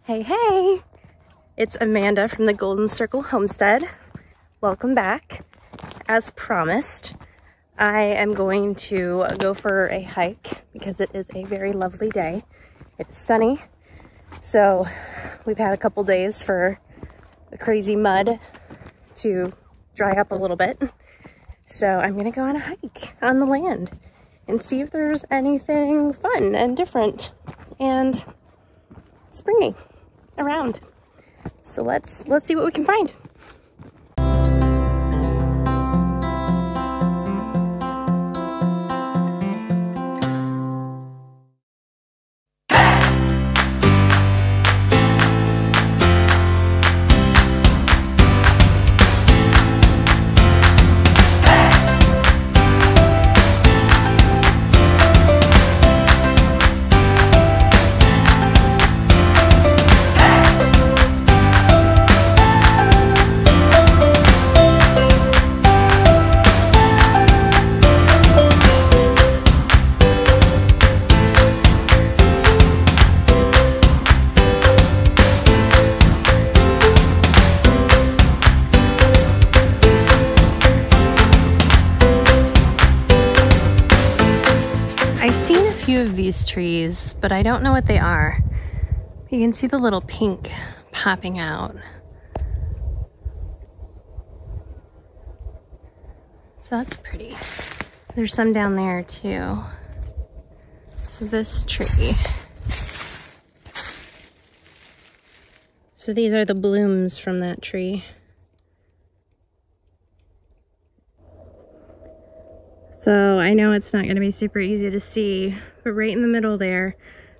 Hey, hey! It's Amanda from the Golden Circle Homestead. Welcome back. As promised, I am going to go for a hike because it is a very lovely day. It's sunny, so we've had a couple days for the crazy mud to dry up a little bit. So I'm gonna go on a hike on the land and see if there's anything fun and different and springy around. So let's see what we can find. These trees, but I don't know what they are. You can see the little pink popping out. So that's pretty. There's some down there too. So this tree. So these are the blooms from that tree. So I know it's not going to be super easy to see, but right in the middle there,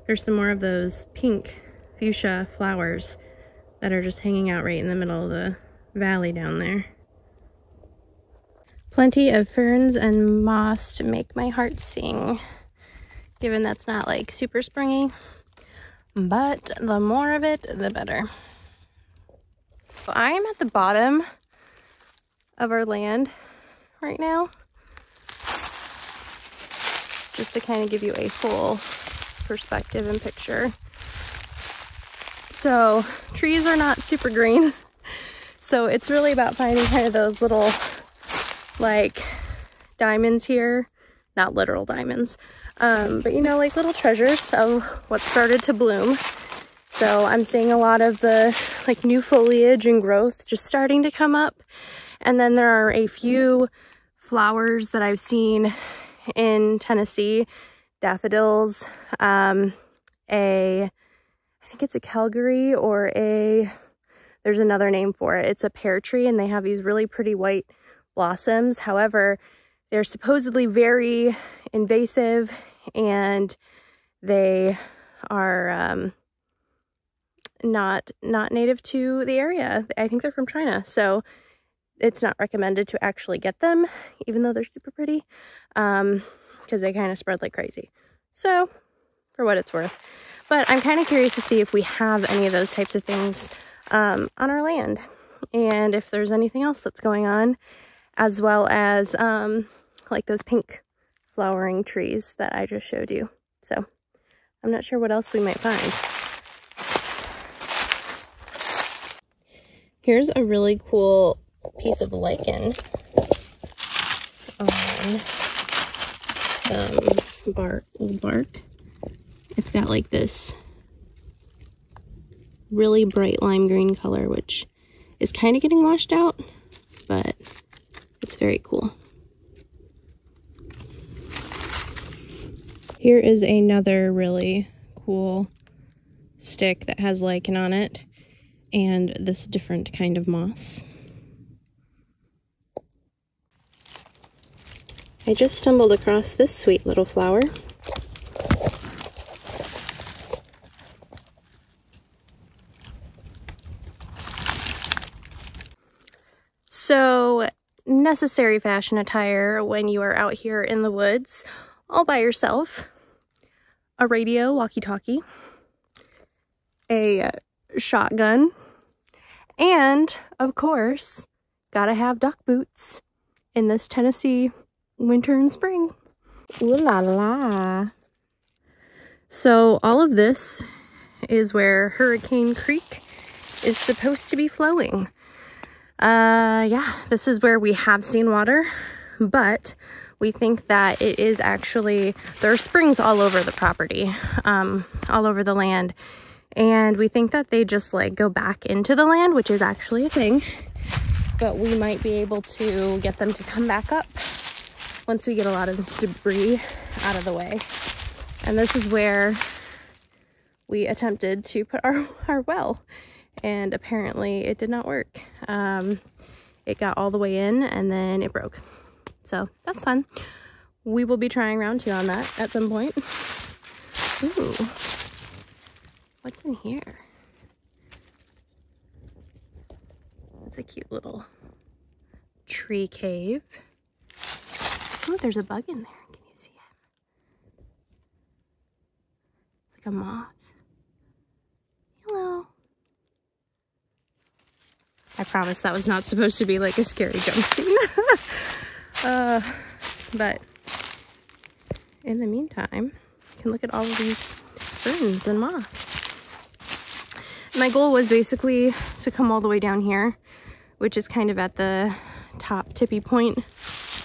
there's some more of those pink fuchsia flowers that are just hanging out right in the middle of the valley down there. Plenty of ferns and moss to make my heart sing, given that's not like super springy, but the more of it, the better. So I am at the bottom of our land right now, just to kind of give you a full perspective and picture. So trees are not super green, so it's really about finding kind of those little like diamonds here, not literal diamonds, but you know, like little treasures of what started to bloom. So I'm seeing a lot of the like new foliage and growth just starting to come up, and then there are a few flowers that I've seen in Tennessee, daffodils, I think it's a Calgary, or there's another name for it. It's a pear tree, and they have these really pretty white blossoms. However, they're supposedly very invasive, and they are not native to the area. I think they're from China, so it's not recommended to actually get them, even though they're super pretty, because they kind of spread like crazy. So, for what it's worth. But I'm kind of curious to see if we have any of those types of things on our land, and if there's anything else that's going on, as well as like those pink flowering trees that I just showed you. So, I'm not sure what else we might find. Here's a really cool piece of lichen on some old bark. It's got like this really bright lime green color, which is kind of getting washed out, but it's very cool. Here is another really cool stick that has lichen on it, and this different kind of moss. I just stumbled across this sweet little flower. So, necessary fashion attire when you are out here in the woods all by yourself. A radio, walkie-talkie, a shotgun, and, of course, gotta have duck boots in this Tennessee winter and spring. Ooh la la. So all of this is where Hurricane Creek is supposed to be flowing. Yeah, this is where we have seen water, but we think that it is actually, there are springs all over the property, all over the land. And we think that they just like go back into the land, which is actually a thing, but we might be able to get them to come back up once we get a lot of this debris out of the way. And this is where we attempted to put our well, and apparently it did not work. It got all the way in and then it broke. So that's fun. We will be trying round 2 on that at some point. Ooh, what's in here? It's a cute little tree cave. Ooh, there's a bug in there. Can you see it? It's like a moth. Hello. I promise that was not supposed to be like a scary jump scene. But in the meantime, you can look at all of these ferns and moss. My goal was basically to come all the way down here, which is kind of at the top tippy point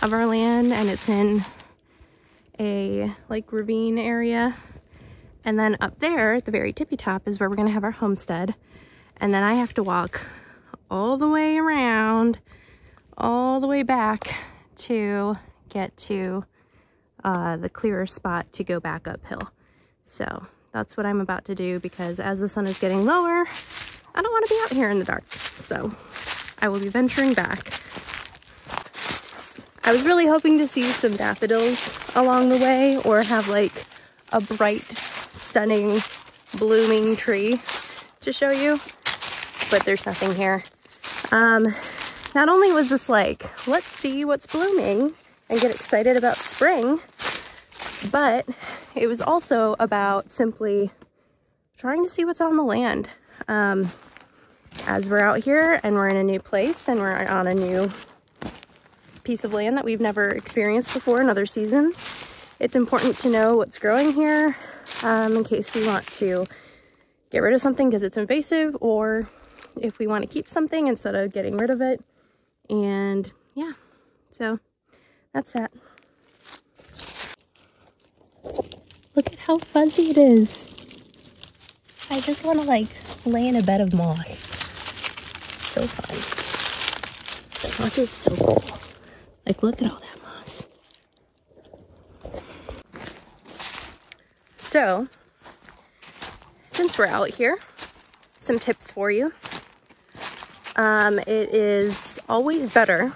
of our land, and it's in a like ravine area. And then up there at the very tippy top is where we're gonna have our homestead. And then I have to walk all the way around, all the way back to get to the clearer spot to go back uphill. So that's what I'm about to do, because as the sun is getting lower, I don't want to be out here in the dark. So I will be venturing back. I was really hoping to see some daffodils along the way, or have like a bright, stunning, blooming tree to show you, but there's nothing here. Not only was this like, let's see what's blooming and get excited about spring, but it was also about simply trying to see what's on the land. As we're out here and we're in a new place and we're on a new piece of land that we've never experienced before in other seasons, it's important to know what's growing here, in case we want to get rid of something because it's invasive, or if we want to keep something instead of getting rid of it. And yeah, so that's that. Look at how fuzzy it is. I just want to like lay in a bed of moss. So fun. The moss is so cool. Like, look at all that moss. So, since we're out here, some tips for you. It is always better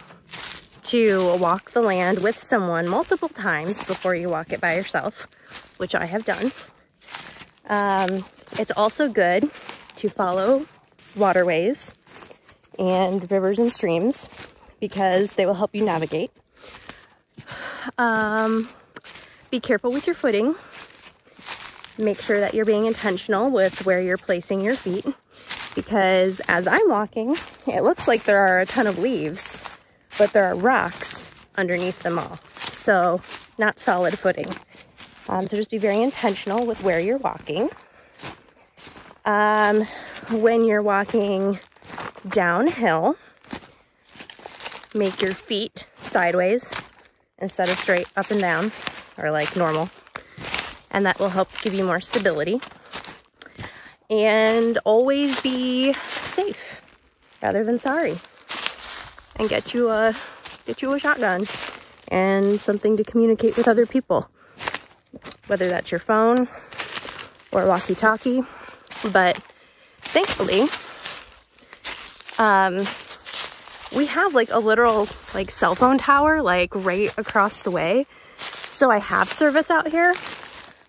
to walk the land with someone multiple times before you walk it by yourself, which I have done. It's also good to follow waterways and rivers and streams, because they will help you navigate. Be careful with your footing. Make sure that you're being intentional with where you're placing your feet, because as I'm walking, it looks like there are a ton of leaves, but there are rocks underneath them all. So not solid footing. So just be very intentional with where you're walking. When you're walking downhill, make your feet sideways instead of straight up and down, or like normal. And that will help give you more stability. And always be safe rather than sorry. And get you a shotgun and something to communicate with other people, whether that's your phone or walkie-talkie. But thankfully, we have like a literal like cell phone tower like right across the way. So I have service out here,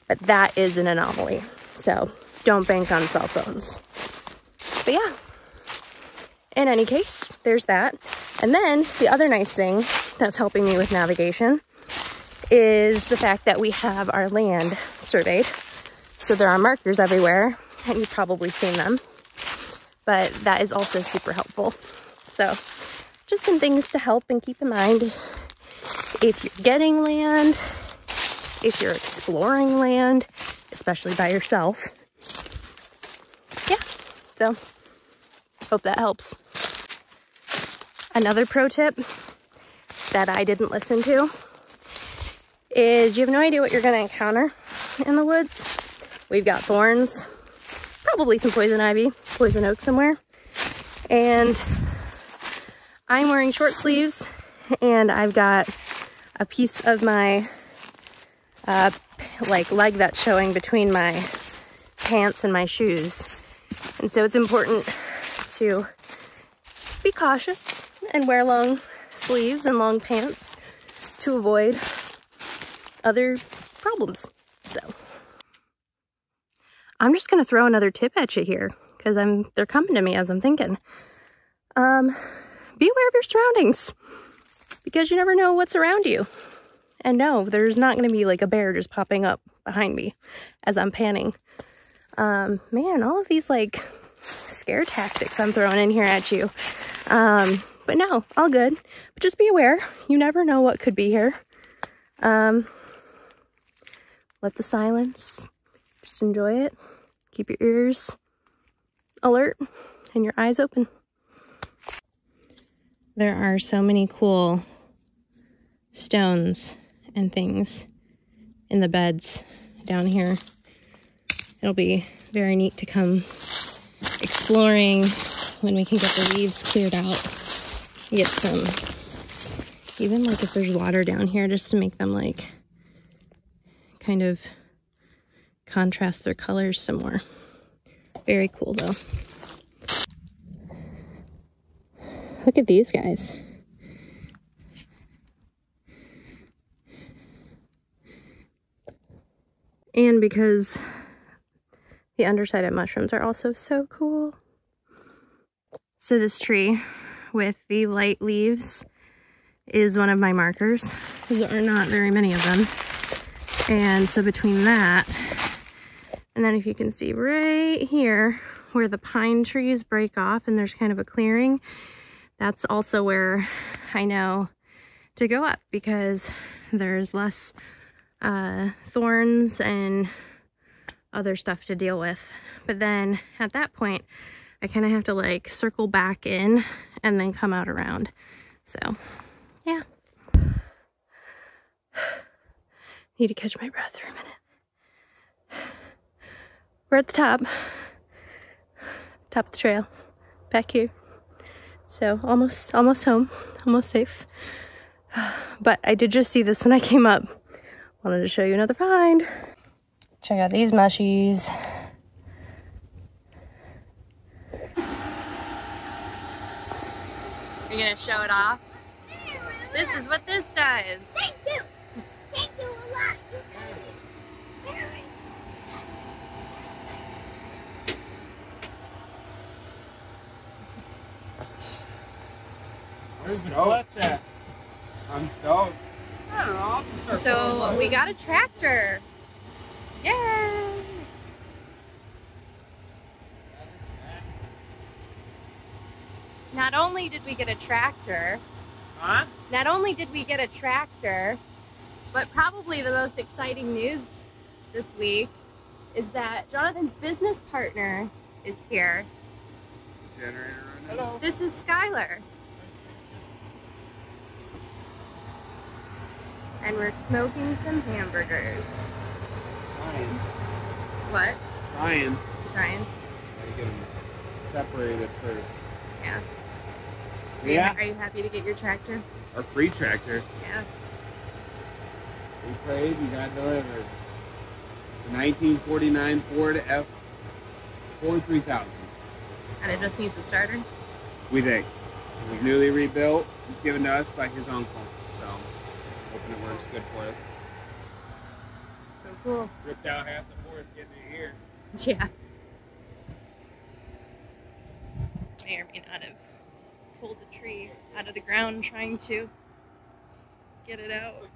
but that is an anomaly. So don't bank on cell phones. But yeah, in any case, there's that. And then the other nice thing that's helping me with navigation is the fact that we have our land surveyed. So there are markers everywhere, and you've probably seen them, but that is also super helpful. So just some things to help and keep in mind if you're getting land, if you're exploring land, especially by yourself. So hope that helps. Another pro tip that I didn't listen to is you have no idea what you're going to encounter in the woods. We've got thorns, probably some poison ivy, poison oak somewhere. And I'm wearing short sleeves and I've got a piece of my leg that's showing between my pants and my shoes. And so it's important to be cautious and wear long sleeves and long pants to avoid other problems. So I'm just gonna throw another tip at you here because they're coming to me as I'm thinking. Be aware of your surroundings because you never know what's around you. And no, there's not gonna be like a bear just popping up behind me as I'm panning. Man, all of these like scare tactics I'm throwing in here at you. But no, all good. But just be aware. You never know what could be here. Let the silence. Just enjoy it. Keep your ears alert and your eyes open. There are so many cool stones and things in the beds down here. It'll be very neat to come exploring when we can get the leaves cleared out. Get some, even like if there's water down here, just to make them like kind of contrast their colors some more. Very cool though. Look at these guys. And because the underside mushrooms are also so cool. So this tree with the light leaves is one of my markers. There are not very many of them. And so between that, and then if you can see right here where the pine trees break off and there's kind of a clearing, that's also where I know to go up because there's less thorns and other stuff to deal with. But then at that point, I kind of have to like circle back in and then come out around. So yeah. Need to catch my breath for a minute. We're at the top of the trail, back here. So almost home, almost safe. But I did just see this when I came up. Wanted to show you another find. Check out these mushies. You're gonna show it off? This is what this does. Thank you. Thank you a lot. Where's the clutch at? I'm stoked. I don't know. So we got a tractor. Yay! Not only did we get a tractor, but probably the most exciting news this week is that Jonathan's business partner is here. Generator running. Hello. This is Skyler. And we're smoking some hamburgers. Trying. What? Trying. Trying. Gotta get them separated first. Yeah. Are you happy to get your tractor? Our free tractor. Yeah. We prayed and got delivered. The 1949 Ford F-43,000. And it just needs a starter? We think. It was newly rebuilt. It was given to us by his uncle. So, hoping it works good for us. So cool. Ripped out half the forest getting it here. Yeah. May or may not have pulled a tree out of the ground trying to get it out.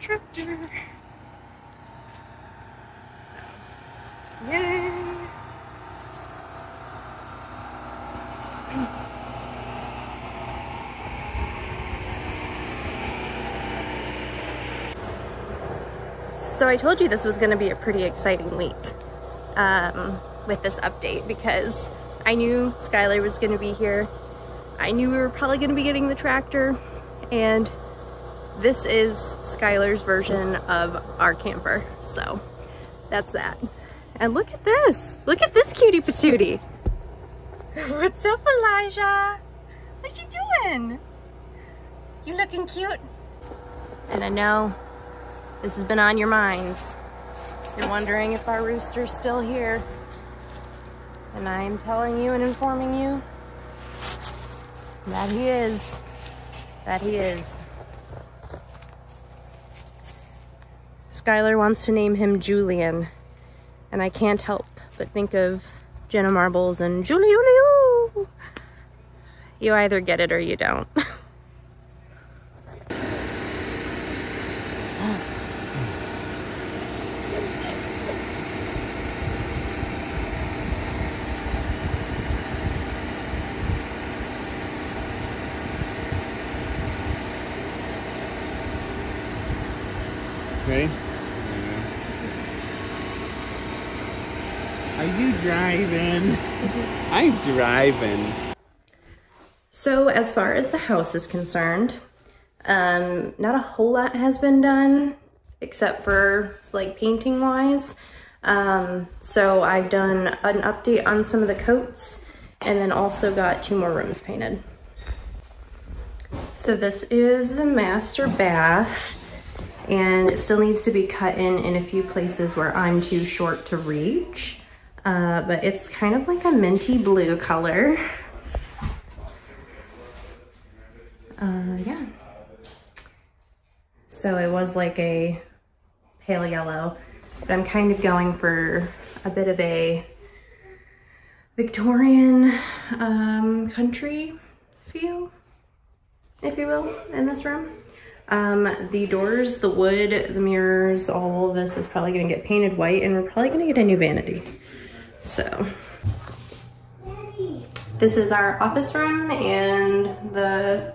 tractor. Yay! So I told you this was going to be a pretty exciting week with this update because I knew Skyler was going to be here. I knew we were probably going to be getting the tractor, and this is Skyler's version of our camper. So that's that. And look at this. Look at this cutie patootie. What's up, Elijah? What you doing? You looking cute? And I know this has been on your minds. You're wondering if our rooster's still here. And I am telling you and informing you that he is. That he is. Skyler wants to name him Julian. And I can't help but think of Jenna Marbles and Julian. You either get it or you don't. Okay. Are you driving? I'm driving. So as far as the house is concerned, not a whole lot has been done except for like painting wise. So I've done an update on some of the coats and then also got 2 more rooms painted. So this is the master bath, and it still needs to be cut in a few places where I'm too short to reach. But it's kind of like a minty blue color. Yeah. So it was like a pale yellow, but I'm kind of going for a bit of a Victorian country feel, if you will, in this room. The doors, the wood, the mirrors, all of this is probably gonna get painted white, and we're probably gonna get a new vanity. So this is our office room, and the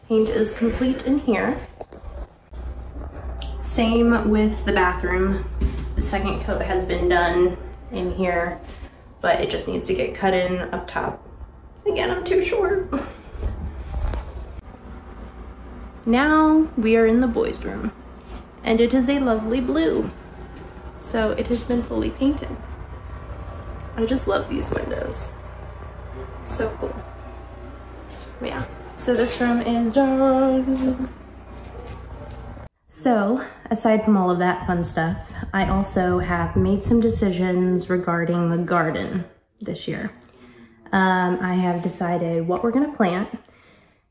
paint is complete in here. Same with the bathroom. The second coat has been done in here, but it just needs to get cut in up top. Again, I'm too short. Now we are in the boys' room, and it is a lovely blue. So it has been fully painted. I just love these windows. So cool. Yeah, so this room is done. So aside from all of that fun stuff, I also have made some decisions regarding the garden this year. I have decided what we're gonna plant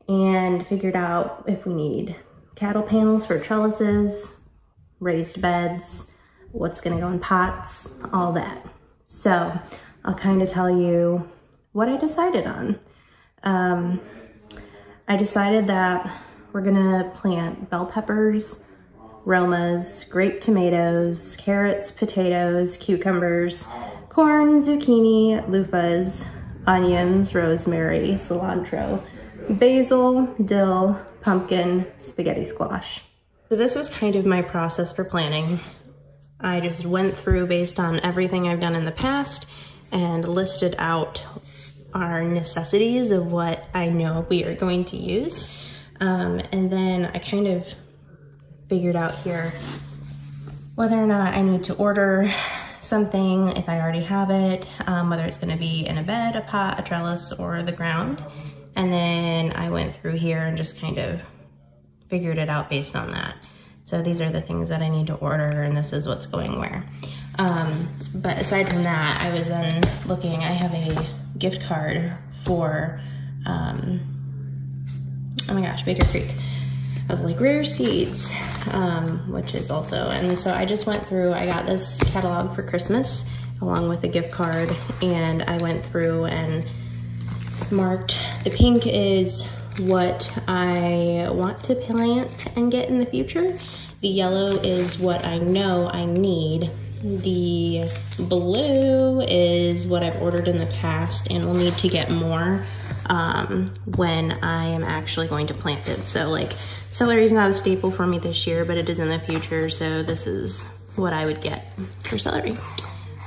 and figured out if we need cattle panels for trellises, raised beds, what's gonna go in pots, all that. So I'll kind of tell you what I decided on. I decided that we're gonna plant bell peppers, Romas, grape tomatoes, carrots, potatoes, cucumbers, corn, zucchini, loofahs, onions, rosemary, cilantro, basil, dill, pumpkin, spaghetti squash. So this was kind of my process for planning. I just went through based on everything I've done in the past and listed out our necessities of what I know we are going to use. And then I kind of figured out here whether or not I need to order something, if I already have it, whether it's gonna be in a bed, a pot, a trellis, or the ground. And then I went through here and just kind of figured it out based on that. So these are the things that I need to order, and this is what's going where. But aside from that, I was then looking, I have a gift card for, oh my gosh, Baker Creek. I was like, Rare Seeds, which is also, and so I just went through, I got this catalog for Christmas along with a gift card, and I went through and marked, the pink is what I want to plant and get in the future, The yellow is what I know I need. The blue is what I've ordered in the past and will need to get more when I am actually going to plant it. So like, celery is not a staple for me this year, but it is in the future. So this is what I would get for celery.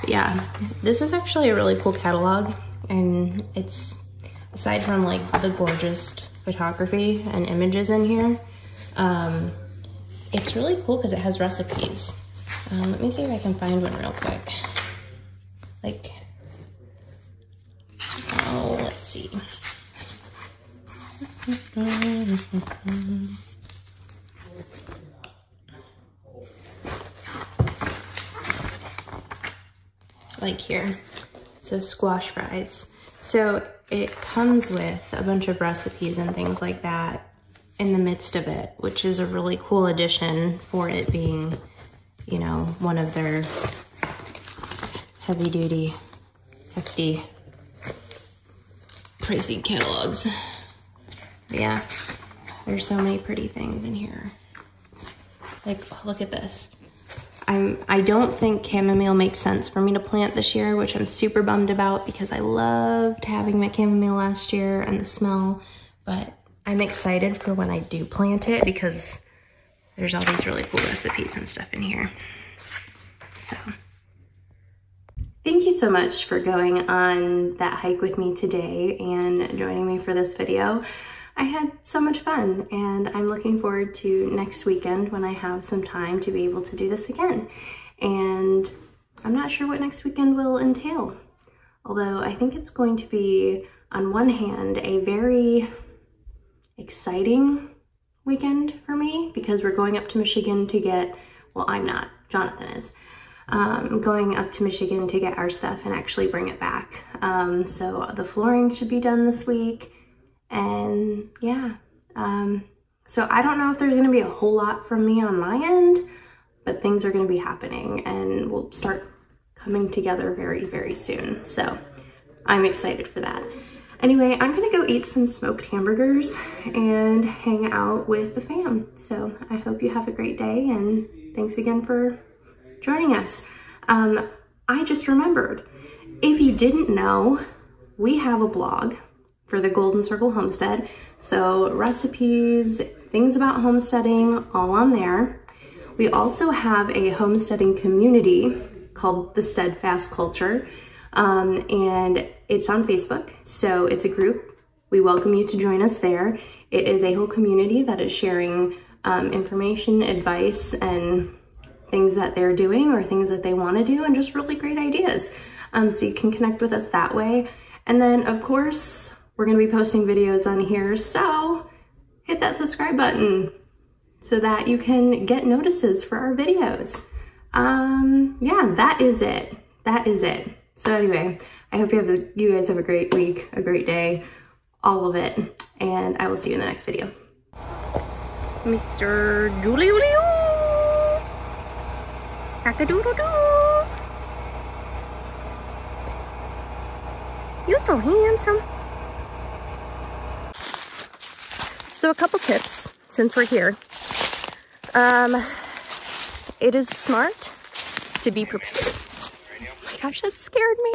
But yeah, this is actually a really cool catalog, and it's, aside from like the gorgeous photography and images in here, it's really cool because it has recipes. Let me see if I can find one real quick. Like, oh, let's see. Like here, so squash fries. So it comes with a bunch of recipes and things like that in the midst of it, which is a really cool addition for it being, you know, one of their heavy duty, hefty, pricey catalogs. But yeah, there's so many pretty things in here. Like, look at this. I don't think chamomile makes sense for me to plant this year, which I'm super bummed about because I loved having my chamomile last year and the smell, but I'm excited for when I do plant it because there's all these really cool recipes and stuff in here. So, thank you so much for going on that hike with me today and joining me for this video. I had so much fun, and I'm looking forward to next weekend when I have some time to be able to do this again. And I'm not sure what next weekend will entail, although I think it's going to be, on one hand, a very exciting weekend for me because we're going up to Michigan to get, well, I'm not, Jonathan is, going up to Michigan to get our stuff and actually bring it back. So the flooring should be done this week. And yeah, so I don't know if there's gonna be a whole lot from me on my end, but things are gonna be happening and we'll start coming together very, very soon. So I'm excited for that. Anyway, I'm gonna go eat some smoked hamburgers and hang out with the fam. So I hope you have a great day, and thanks again for joining us. I just remembered, if you didn't know, we have a blog for the Golden Circle Homestead. So recipes, things about homesteading, all on there. We also have a homesteading community called the Steadfast Culture, and it's on Facebook. So it's a group. We welcome you to join us there. It is a whole community that is sharing information, advice, and things that they're doing or things that they want to do, and just really great ideas. So you can connect with us that way. And then, of course, we're going to be posting videos on here, so hit that subscribe button so that you can get notices for our videos. Yeah, that is it. That is it. So anyway, I hope you guys have a great week, a great day, all of it, and I will see you in the next video. Mr. Julio. Cock-a-doodle-doo. You're so handsome. So a couple tips since we're here. It is smart to be prepared. Oh my gosh, that scared me.